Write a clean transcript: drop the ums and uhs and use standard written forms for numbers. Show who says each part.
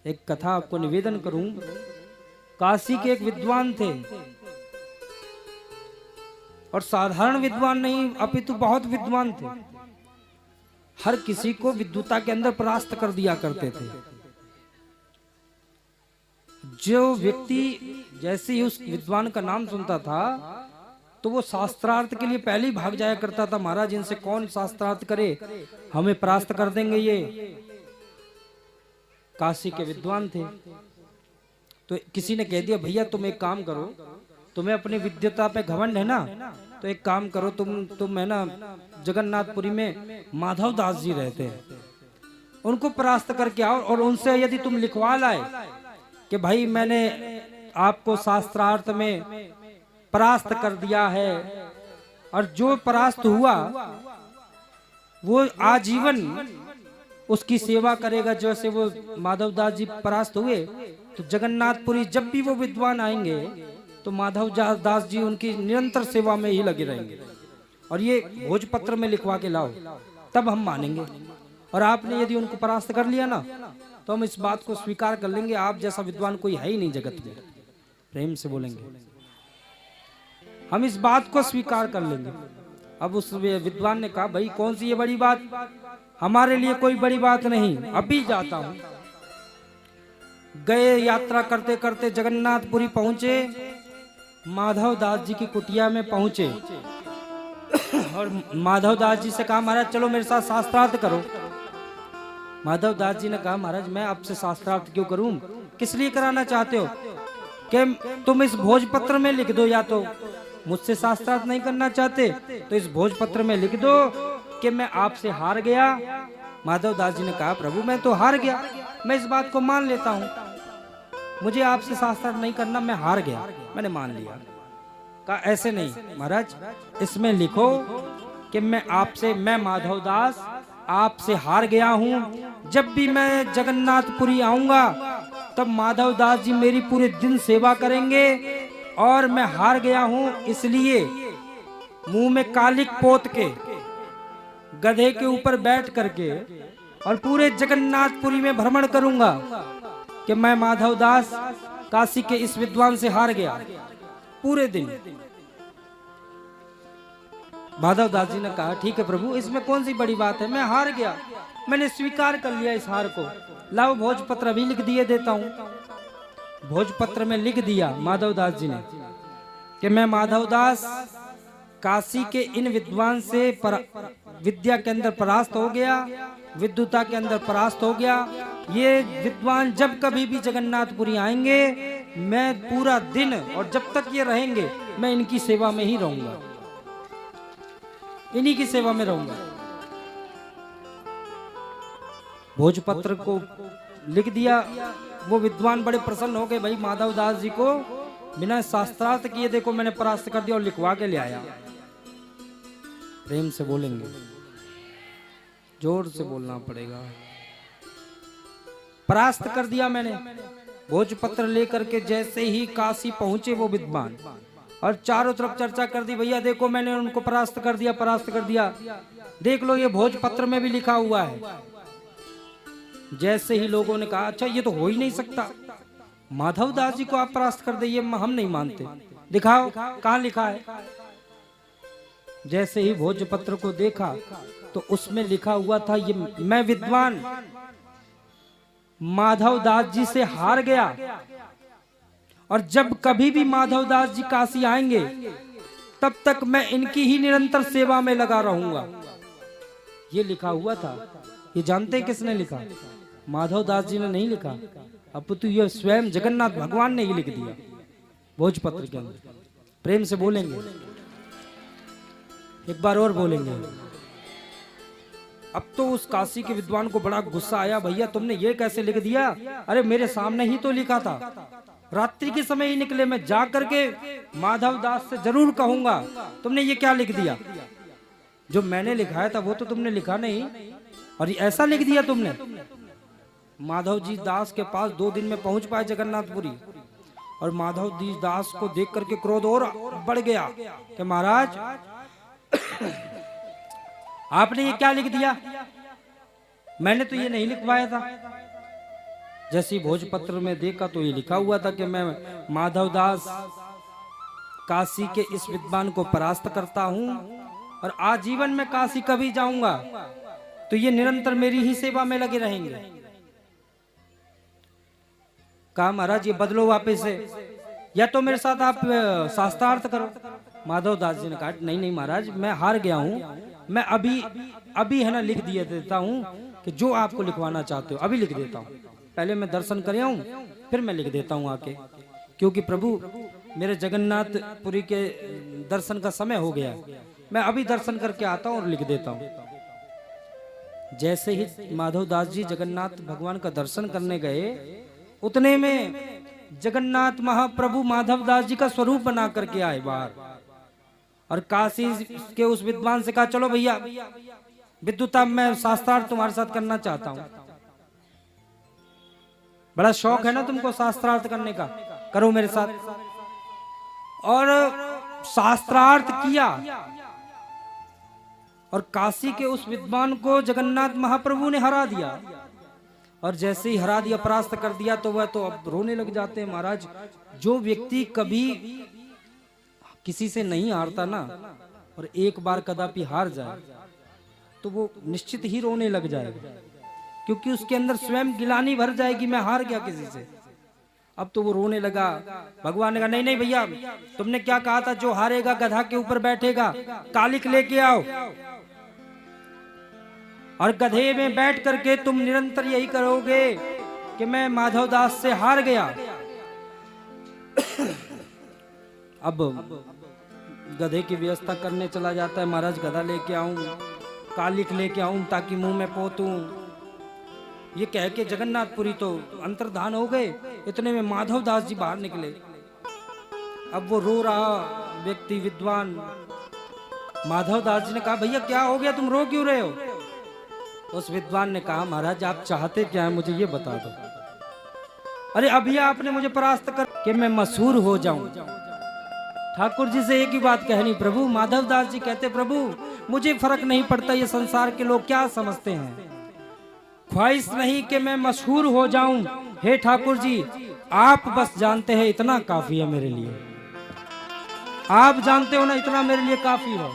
Speaker 1: एक कथा आपको निवेदन करूं। काशी के एक विद्वान थे और साधारण विद्वान नहीं अपितु बहुत विद्वान थे। हर किसी को विद्वता के अंदर परास्त कर दिया करते थे। जो व्यक्ति जैसे ही उस विद्वान का नाम सुनता था तो वो शास्त्रार्थ के लिए पहले ही भाग जाया करता था। महाराज इनसे कौन शास्त्रार्थ करे, हमें परास्त कर देंगे ये। काशी के विद्वान थे। तो किसी ने कह दिया भैया तुम एक काम करो, तुम्हें अपनी विद्वता पे घमंड है ना, तो एक काम करो तुम है ना जगन्नाथपुरी में माधव दास जी रहते हैं, उनको परास्त करके आओ और उनसे यदि तुम लिखवा लाए कि भाई मैंने आपको शास्त्रार्थ में परास्त कर दिया है और जो परास्त हुआ वो आजीवन उसकी सेवा करेगा। जैसे वो माधव दास जी परास्त हुए तो जगन्नाथपुरी जब भी वो विद्वान आएंगे तो माधव दास जी उनकी निरंतर सेवा में ही लगे रहेंगे। और ये भोजपत्र में लिखवा के लाओ तब हम मानेंगे। और आपने यदि उनको परास्त कर लिया ना तो हम इस बात को स्वीकार कर लेंगे, आप जैसा विद्वान कोई है ही नहीं जगत में। प्रेम से बोलेंगे, हम इस बात को स्वीकार कर लेंगे। अब उस विद्वान ने कहा भाई कौन सी ये बड़ी बात, हमारे लिए कोई बड़ी बात नहीं, अभी जाता हूं। गए, यात्रा करते करते जगन्नाथपुरी पहुंचे, माधव दास जी की कुटिया में पहुंचे और माधव दास जी से कहा महाराज चलो मेरे साथ शास्त्रार्थ करो। माधव दास जी ने कहा महाराज मैं आपसे शास्त्रार्थ क्यों करूं, किस लिए कराना चाहते हो? कि तुम इस भोजपत्र में लिख दो, या तो मुझसे शास्त्रार्थ नहीं करना चाहते तो इस भोजपत्र में लिख दो कि मैं आपसे हार गया। माधव दास जी ने कहा प्रभु मैं तो हार गया, मैं इस बात को मान लेता हूं, मुझे आपसे शास्त्रार्थ नहीं करना, मैं हार गया, मैंने मान लिया। कहा ऐसे नहीं महाराज, इसमें लिखो कि मैं माधव दास आपसे हार गया हूं। जब भी मैं जगन्नाथपुरी आऊंगा तब माधव दास जी मेरी पूरे दिन सेवा करेंगे और मैं हार गया हूं इसलिए मुंह में कालिक पोत के गधे के ऊपर बैठ करके और पूरे जगन्नाथपुरी में भ्रमण करूंगा कि मैं माधव दास काशी के इस विद्वान से हार गया पूरे दिन। माधव दास जी ने कहा ठीक है प्रभु इसमें कौन सी बड़ी बात है, मैं हार गया, मैंने स्वीकार कर लिया इस हार को, लाओ भोजपत्र भी लिख दिए देता हूं। भोजपत्र में लिख दिया माधव दास जी ने कि मैं माधव दास काशी के इन विद्वान से विद्या के अंदर परास्त हो गया, विद्वता के अंदर परास्त हो गया। ये विद्वान जब कभी भी जगन्नाथपुरी आएंगे मैं पूरा दिन और जब तक ये रहेंगे मैं इनकी सेवा में ही रहूंगा, इन्हीं की सेवा में रहूंगा। भोजपत्र को लिख दिया। वो विद्वान बड़े प्रसन्न हो गए, भाई माधव दास जी को बिना शास्त्रार्थ किए देखो मैंने परास्त कर दिया और लिखवा के ले आया। प्रेम से बोलेंगे, जोर से बोलना पड़ेगा। परास्त कर दिया मैंने। भोजपत्र लेकर के जैसे ही काशी पहुंचे वो विद्वान और चारों तरफ चर्चा कर दी, भैया देखो मैंने उनको परास्त कर दिया, परास्त कर दिया, देख लो ये भोजपत्र में भी लिखा हुआ है। जैसे ही लोगों ने कहा अच्छा ये तो हो ही नहीं सकता, माधव दास जी को आप परास्त कर दिए, हम नहीं मानते, दिखाओ कहाँ लिखा है। जैसे ही भोजपत्र को देखा तो उसमें लिखा हुआ था ये मैं विद्वान माधव दास जी से हार गया और जब कभी भी माधव दास जी काशी आएंगे तब तक मैं इनकी ही निरंतर सेवा में लगा रहूंगा। ये लिखा हुआ था। ये जानते हैं किसने लिखा? माधव दास जी ने नहीं लिखा, अब तो ये स्वयं जगन्नाथ भगवान ने ही लिख दिया भोजपत्र के अंदर। प्रेम से बोलेंगे, एक बार और बोलेंगे। अब तो उस काशी के विद्वान को बड़ा गुस्सा आया, भैया तुमने ये कैसे लिख दिया? अरे मेरे सामने ही तो लिखा था, रात्रि के समय ही निकले, मैं जा करके माधव दास से जरूर कहूंगा, तुमने ये क्या लिख दिया? जो मैंने लिखाया था वो तो तुमने लिखा नहीं और ऐसा लिख दिया तुमने। माधव जी दास के पास 2 दिन में पहुंच पाए जगन्नाथपुरी और माधव जी दास को देख करके क्रोध और बढ़ गया कि महाराज आपने ये क्या लिख दिया? मैंने तो ये नहीं लिखवाया था। जैसे ही भोजपत्र में देखा तो ये लिखा हुआ था कि मैं माधवदास काशी के इस विद्वान को परास्त करता हूं और आजीवन में काशी कभी जाऊंगा तो ये निरंतर मेरी ही सेवा में लगे रहेंगे। कहा महाराज ये बदलो वापस से, या तो मेरे साथ आप शास्त्रार्थ करो। माधवदास जी ने कहा नहीं नहीं महाराज मैं हार गया हूं, मैं अभी है ना लिख दिया देता हूं कि जो आपको लिखवाना चाहते हो अभी लिख देता हूं, पहले मैं दर्शन कर आऊं फिर मैं लिख देता हूं आके, क्योंकि प्रभु मेरे जगन्नाथपुरी के दर्शन का समय हो गया, मैं अभी दर्शन करके आता हूं और लिख देता हूं। जैसे ही माधवदास जी जगन्नाथ भगवान का दर्शन करने गए उतने में जगन्नाथ महाप्रभु माधवदास जी का स्वरूप बना करके आए बाहर और काशी के उस विद्वान से कहा चलो भैया विद्युता मैं शास्त्रार्थ तुम्हारे साथ करना चाहता हूं। बड़ा शौक है ना तुमको शास्त्रार्थ करने का, करो मेरे साथ। और शास्त्रार्थ किया और काशी के उस विद्वान को जगन्नाथ महाप्रभु ने हरा दिया और जैसे ही हरा दिया परास्त कर दिया तो वह तो अब रोने लग जाते हैं महाराज। जो व्यक्ति कभी किसी से नहीं हारता ना और एक बार कदापि हार जाए तो वो निश्चित ही रोने लग जाएगा, क्योंकि उसके अंदर स्वयं गिलानी भर जाएगी मैं हार गया किसी से। अब तो वो रोने लगा। भगवान ने कहा नहीं नहीं भैया तुमने क्या कहा था, जो हारेगा गधा के ऊपर बैठेगा, कालिक लेके आओ और गधे में बैठ करके तुम निरंतर यही करोगे कि मैं माधवदास से हार गया। अब गधे की व्यवस्था करने चला जाता है, महाराज गधा लेके आऊं, कालिक लेके आऊं ताकि मुंह में पोतूं। ये कह के जगन्नाथपुरी तो अंतर्धान हो गए। इतने में माधवदास जी बाहर निकले। अब वो रो रहा व्यक्ति विद्वान माधवदास जी ने कहा भैया क्या हो गया, तुम रो क्यों रहे हो? उस विद्वान ने कहा महाराज आप चाहते क्या है मुझे ये बता दो। अरे अभी आपने मुझे परास्त कर कि मैं मशहूर हो जाऊं। ठाकुर जी से एक ही बात कहनी प्रभु। माधवदास जी कहते प्रभु मुझे फर्क नहीं पड़ता ये संसार के लोग क्या समझते हैं, ख्वाहिश नहीं कि मैं मशहूर हो जाऊं। हे ठाकुर जी आप बस जानते हैं इतना काफी है मेरे लिए, आप जानते हो ना इतना मेरे लिए काफी है।